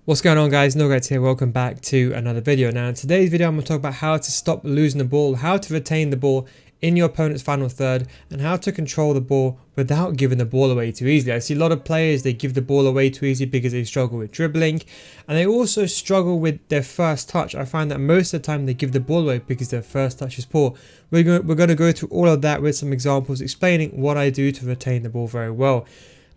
What's going on, guys? NealGuides here. Welcome back to another video. Now in today's video I'm going to talk about how to stop losing the ball, how to retain the ball in your opponent's final third, and how to control the ball without giving the ball away too easily. I see a lot of players, they give the ball away too easily because they struggle with dribbling, and they also struggle with their first touch. I find that most of the time they give the ball away because their first touch is poor. We're going to go through all of that with some examples explaining what I do to retain the ball very well.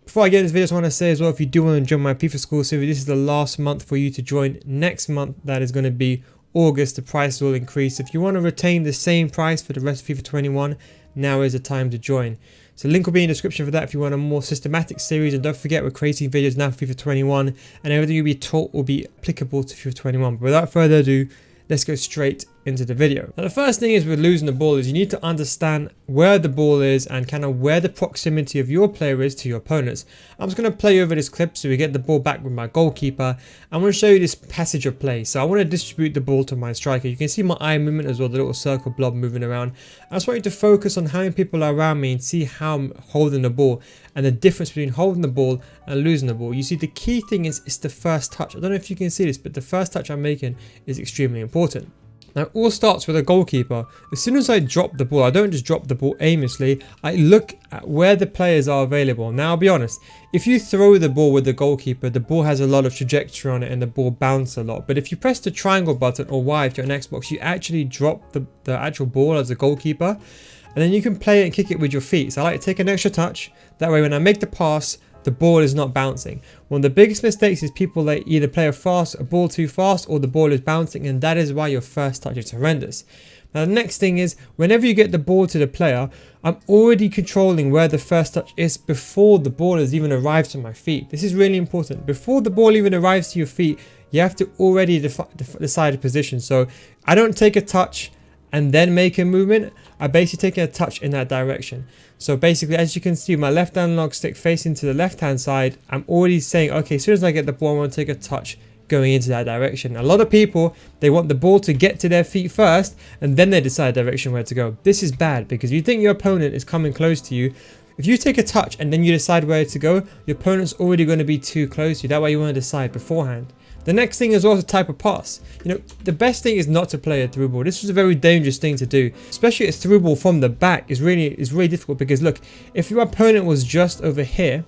Before I get into this video, I just want to say as well, if you do want to join my FIFA school series, this is the last month for you to join. Next month, that is going to be August, the price will increase. If you want to retain the same price for the rest of FIFA 21, now is the time to join. So link will be in the description for that if you want a more systematic series. And don't forget, we're creating videos now for FIFA 21, and everything you'll be taught will be applicable to FIFA 21. But without further ado, let's go straight into the video. Now the first thing is with losing the ball is you need to understand where the ball is and kind of where the proximity of your player is to your opponents. I'm just going to play over this clip so we get the ball back with my goalkeeper. I'm going to show you this passage of play. So I want to distribute the ball to my striker. You can see my eye movement as well, the little circle blob moving around. I just want you to focus on how many people are around me and see how I'm holding the ball and the difference between holding the ball and losing the ball. You see, the key thing is it's the first touch. I don't know if you can see this, but the first touch I'm making is extremely important. Now it all starts with a goalkeeper. As soon as I drop the ball, I don't just drop the ball aimlessly, I look at where the players are available. Now I'll be honest, if you throw the ball with the goalkeeper, the ball has a lot of trajectory on it and the ball bounces a lot. But if you press the triangle button or Y if you're on Xbox, you actually drop the actual ball as a goalkeeper. And then you can play it and kick it with your feet. So I like to take an extra touch. That way when I make the pass, the ball is not bouncing. One of the biggest mistakes is people that either play a ball too fast or the ball is bouncing, and that is why your first touch is horrendous. Now the next thing is, whenever you get the ball to the player, I'm already controlling where the first touch is before the ball has even arrived to my feet. This is really important. Before the ball even arrives to your feet, you have to already decide a position. So I don't take a touch and then make a movement. I basically take a touch in that direction. So basically, as you can see, my left analog stick facing to the left hand side, I'm already saying, okay, as soon as I get the ball, I want to take a touch going into that direction. A lot of people, they want the ball to get to their feet first and then they decide direction where to go. This is bad because you think your opponent is coming close to you. If you take a touch and then you decide where to go, your opponent's already going to be too close to you. That way you want to decide beforehand. The next thing is also type of pass. You know, the best thing is not to play a through ball. This is a very dangerous thing to do, especially a through ball from the back is really difficult because look, if your opponent was just over here,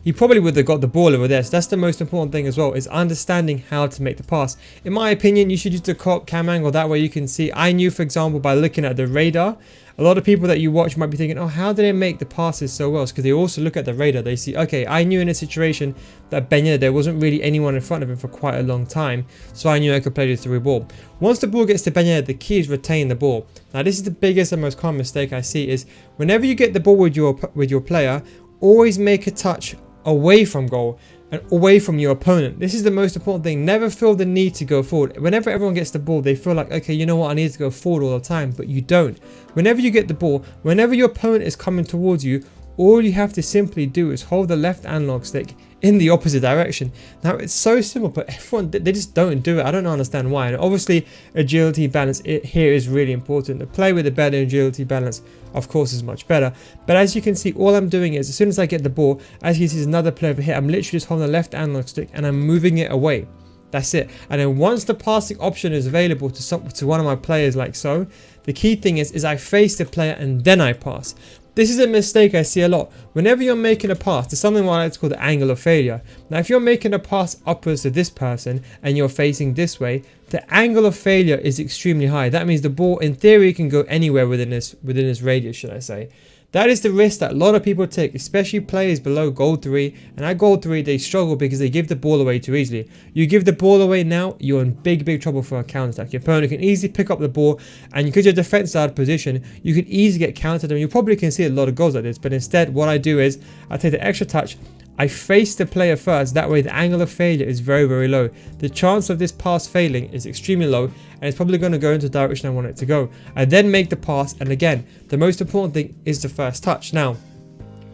he probably would have got the ball over there. So that's the most important thing as well, is understanding how to make the pass. In my opinion, you should use the co-op cam angle. That way you can see. I knew, for example, by looking at the radar, a lot of people that you watch might be thinking, oh, how do they make the passes so well? It's because they also look at the radar. They see, okay, I knew in a situation that there wasn't really anyone in front of him for quite a long time. So I knew I could play the through ball. Once the ball gets to the key is retain the ball. Now, this is the biggest and most common mistake I see is whenever you get the ball with your player, always make a touch away from goal and away from your opponent. This is the most important thing. Never feel the need to go forward. Whenever everyone gets the ball, they feel like, okay, you know what, I need to go forward all the time, but you don't. Whenever you get the ball, whenever your opponent is coming towards you, all you have to simply do is hold the left analog stick in the opposite direction. Now it's so simple, but everyone, they just don't do it. I don't understand why. And obviously agility balance here is really important. To play with a better agility balance, of course, is much better. But as you can see, all I'm doing is as soon as I get the ball, as you see, there's another player over here, I'm literally just holding the left analog stick and I'm moving it away. That's it. And then once the passing option is available to one of my players like so, the key thing is I face the player and then I pass. This is a mistake I see a lot. Whenever you're making a pass, there's something what I like to call the angle of failure. Now, if you're making a pass upwards to this person and you're facing this way, the angle of failure is extremely high. That means the ball, in theory, can go anywhere within this radius, should I say. That is the risk that a lot of people take, especially players below goal 3. And at goal 3, they struggle because they give the ball away too easily. You give the ball away now, you're in big trouble for a counter attack. Your opponent can easily pick up the ball, and because your defense is out of position, you can easily get countered. And you probably can see a lot of goals like this. But instead, what I do is I take the extra touch. I face the player first, that way the angle of failure is very low. The chance of this pass failing is extremely low, and it's probably going to go into the direction I want it to go. I then make the pass, and again, the most important thing is the first touch. Now,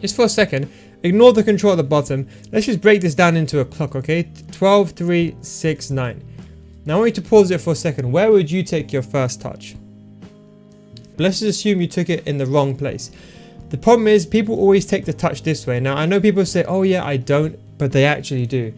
just for a second, ignore the control at the bottom. Let's just break this down into a clock, okay? 12, 3, 6, 9. Now I want you to pause it for a second. Where would you take your first touch? Let's just assume you took it in the wrong place. The problem is people always take the touch this way. Now I know people say, oh yeah, I don't, but they actually do.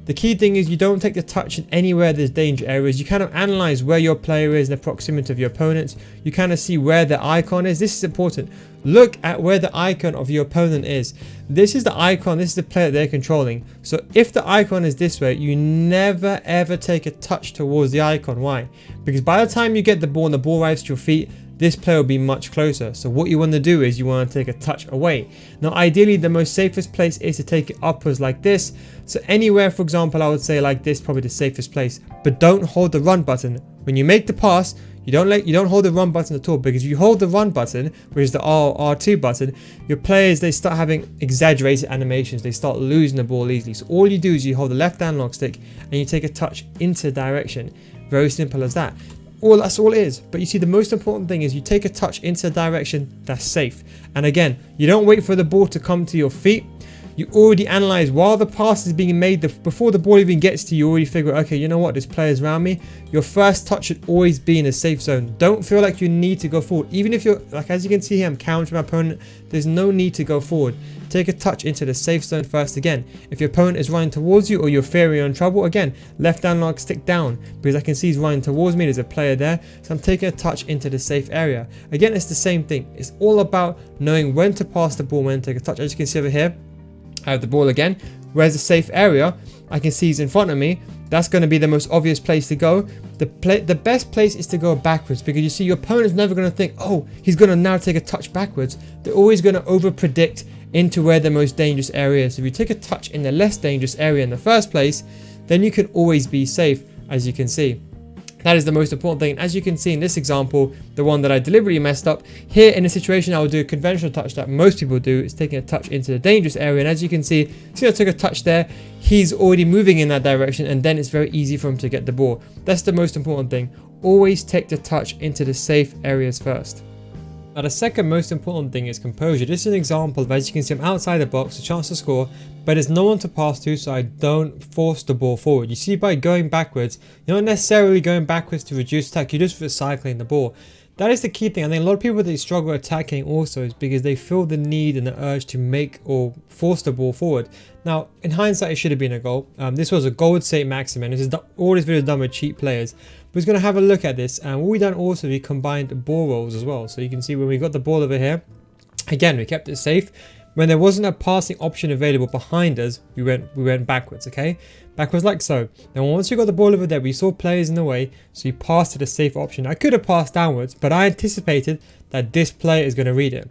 The key thing is you don't take the touch in anywhere there's danger areas. You kind of analyze where your player is in the proximity of your opponents. You kind of see where the icon is. This is important. Look at where the icon of your opponent is. This is the icon, this is the player they're controlling. So if the icon is this way, you never ever take a touch towards the icon. Why? Because by the time you get the ball and the ball arrives to your feet, this player will be much closer. So what you want to do is you want to take a touch away. Now ideally the most safest place is to take it upwards like this. So anywhere, for example, I would say like this, probably the safest place. But don't hold the run button. When you make the pass, you don't hold the run button at all, because if you hold the run button, which is the R2 button, your players, they start having exaggerated animations. They start losing the ball easily. So all you do is you hold the left analog stick and you take a touch into direction. Very simple as that. That's all it is. But you see, the most important thing is you take a touch into a direction that's safe. And again, you don't wait for the ball to come to your feet. You already analyze while the pass is being made, before the ball even gets to you, you already figure, okay, you know what, this player's around me. Your first touch should always be in a safe zone. Don't feel like you need to go forward. Even if you're, like as you can see here, I'm countering my opponent, there's no need to go forward. Take a touch into the safe zone first again. If your opponent is running towards you or you're fearing you're in trouble, again, left analog stick down, because I can see he's running towards me, there's a player there. So I'm taking a touch into the safe area. Again, it's the same thing. It's all about knowing when to pass the ball, when to take a touch. As you can see over here, I have the ball again. Where's the safe area? I can see he's in front of me. That's going to be the most obvious place to go. The best place is to go backwards, because you see your opponent's never going to think, oh, he's going to now take a touch backwards. They're always going to over predict into where the most dangerous area is. If you take a touch in the less dangerous area in the first place, then you can always be safe, as you can see. That is the most important thing. And as you can see in this example, the one that I deliberately messed up, here in a situation I will do a conventional touch that most people do, is taking a touch into the dangerous area. And as you can see I took a touch there, he's already moving in that direction, and then it's very easy for him to get the ball. That's the most important thing. Always take the touch into the safe areas first. Now the second most important thing is composure. This is an example of, as you can see, I'm outside the box, a chance to score, but there's no one to pass to, so I don't force the ball forward. You see, by going backwards, you're not necessarily going backwards to reduce attack, you're just recycling the ball. That is the key thing. I think a lot of people, they struggle attacking also is because they feel the need and the urge to make or force the ball forward. Now, in hindsight, it should have been a goal. This was a goal St. Maximin. All this video is done with cheap players. We're going to have a look at this, and what we done also, we combined ball rolls as well. So you can see when we got the ball over here, again, we kept it safe. When there wasn't a passing option available behind us, we went backwards, okay? Backwards like so. Then once we got the ball over there, we saw players in the way, so we passed to the safe option. I could have passed downwards, but I anticipated that this player is going to read it.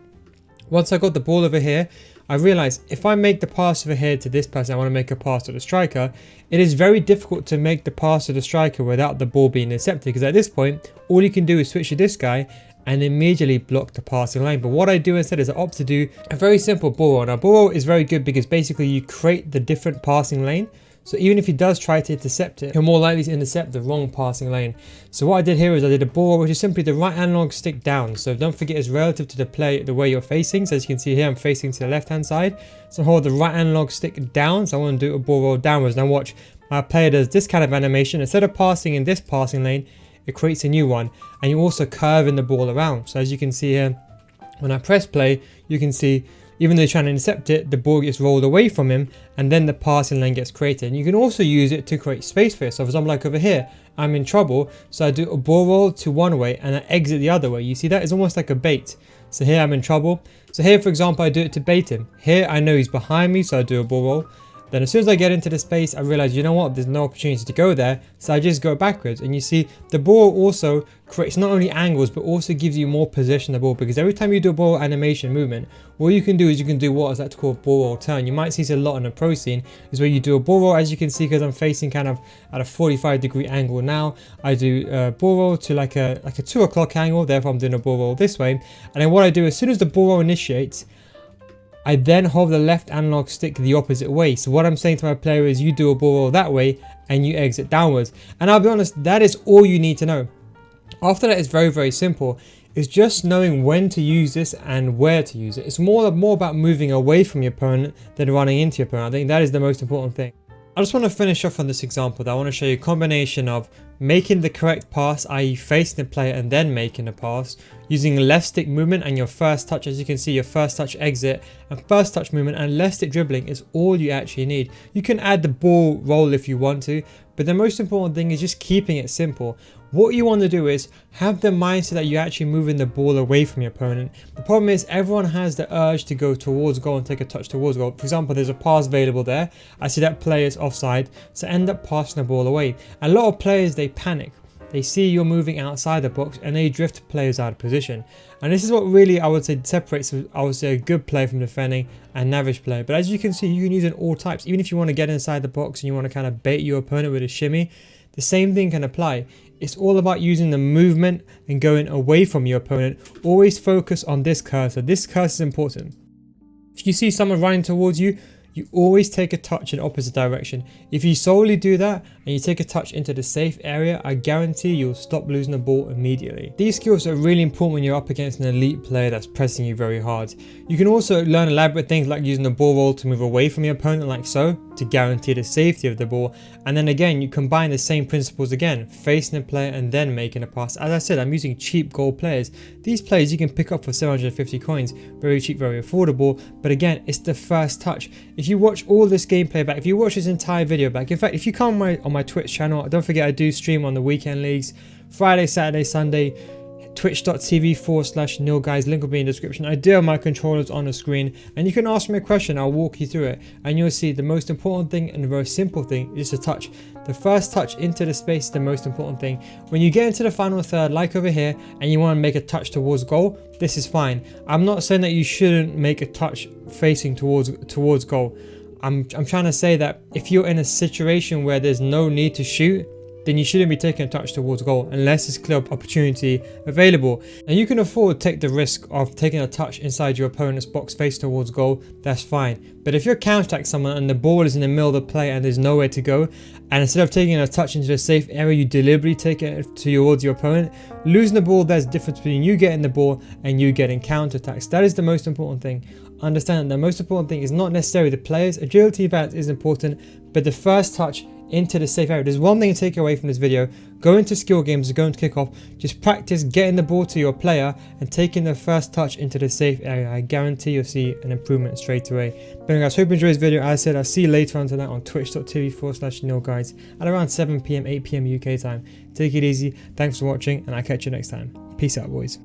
Once I got the ball over here, I realized if I make the pass over here to this person, I want to make a pass to the striker, it is very difficult to make the pass to the striker without the ball being intercepted, because at this point, all you can do is switch to this guy and immediately block the passing lane. But what I do instead is I opt to do a very simple ball roll. Now ball roll is very good because basically you create the different passing lane. So even if he does try to intercept it, you're more likely to intercept the wrong passing lane. So what I did here is I did a ball roll, which is simply the right analog stick down. So don't forget it's relative to the way you're facing. So as you can see here, I'm facing to the left hand side. So hold the right analog stick down. So I want to do a ball roll downwards. Now watch, my player does this kind of animation. Instead of passing in this passing lane, it creates a new one, and you're also curving the ball around. So as you can see here, when I press play, you can see even though you're trying to intercept it, the ball gets rolled away from him, and then the passing lane gets created. And you can also use it to create space for yourself. For example, like over here, I'm in trouble, so I do a ball roll to one way and I exit the other way. You see that is almost like a bait. So here I'm in trouble. So here, for example, I do it to bait him. Here I know he's behind me, so I do a ball roll. Then as soon as I get into the space, I realize, you know what, there's no opportunity to go there. So I just go backwards. And you see the ball also creates not only angles, but also gives you more position of the ball, because every time you do a ball animation movement, all you can do is you can do what is that called ball roll turn. You might see this a lot in the pro scene, is where you do a ball roll, as you can see, because I'm facing kind of at a 45-degree angle now. I do a ball roll to like a 2 o'clock angle, therefore I'm doing a ball roll this way. And then what I do, as soon as the ball roll initiates, I then hold the left analog stick the opposite way. So what I'm saying to my player is you do a ball roll that way and you exit downwards. And I'll be honest, that is all you need to know. After that, it's very, very simple. It's just knowing when to use this and where to use it. It's more about moving away from your opponent than running into your opponent. I think that is the most important thing. I just want to finish off on this example that I want to show you a combination of making the correct pass, i.e. facing the player and then making a pass, using left stick movement and your first touch, as you can see, your first touch exit and first touch movement and left stick dribbling is all you actually need. You can add the ball roll if you want to, but the most important thing is just keeping it simple. What you want to do is have the mindset that you're actually moving the ball away from your opponent. The problem is everyone has the urge to go towards goal and take a touch towards goal. For example, there's a pass available there. I see that player is offside, so end up passing the ball away. A lot of players, they panic. They see you're moving outside the box and they drift players out of position. And this is what really, I would say, separates, I would say, a good player from defending and an average player. But as you can see, you can use it in all types. Even if you want to get inside the box and you want to kind of bait your opponent with a shimmy, the same thing can apply. It's all about using the movement and going away from your opponent. Always focus on this cursor. This cursor is important. If you see someone running towards you, you always take a touch in the opposite direction. If you solely do that and you take a touch into the safe area, I guarantee you'll stop losing the ball immediately. These skills are really important when you're up against an elite player that's pressing you very hard. You can also learn elaborate things like using the ball roll to move away from your opponent like so, to guarantee the safety of the ball. And then again, you combine the same principles again, facing a player and then making a pass. As I said, I'm using cheap gold players. These players you can pick up for 750 coins, very cheap, very affordable. But again, it's the first touch. If you watch all this gameplay back, if you watch this entire video back, in fact, if you come on my Twitch channel, don't forget I do stream on the weekend leagues, Friday, Saturday, Sunday, twitch.tv/NealGuides, link will be in the description. I do have my controllers on the screen and you can ask me a question, I'll walk you through it and you'll see the most important thing and the very simple thing is a touch. The first touch into the space is the most important thing. When you get into the final third, like over here, and you want to make a touch towards goal, this is fine. I'm not saying that you shouldn't make a touch facing towards goal. I'm trying to say that if you're in a situation where there's no need to shoot, then you shouldn't be taking a touch towards goal unless there's clear opportunity available. And you can afford to take the risk of taking a touch inside your opponent's box face towards goal, that's fine. But if you're counter-attacking someone and the ball is in the middle of the play and there's nowhere to go, and instead of taking a touch into the safe area, you deliberately take it towards your opponent, losing the ball, there's a difference between you getting the ball and you getting counter-attacks. That is the most important thing. Understand that the most important thing is not necessarily the players. Agility balance is important, but the first touch into the safe area. There's one thing to take away from this video. Go into skill games, go into kickoff, just practice getting the ball to your player and taking the first touch into the safe area. I guarantee you'll see an improvement straight away. But anyway guys, hope you enjoyed this video. As I said, I'll see you later on tonight on twitch.tv/NealGuides at around 7 PM, 8 PM UK time. Take it easy, thanks for watching, and I'll catch you next time. Peace out, boys.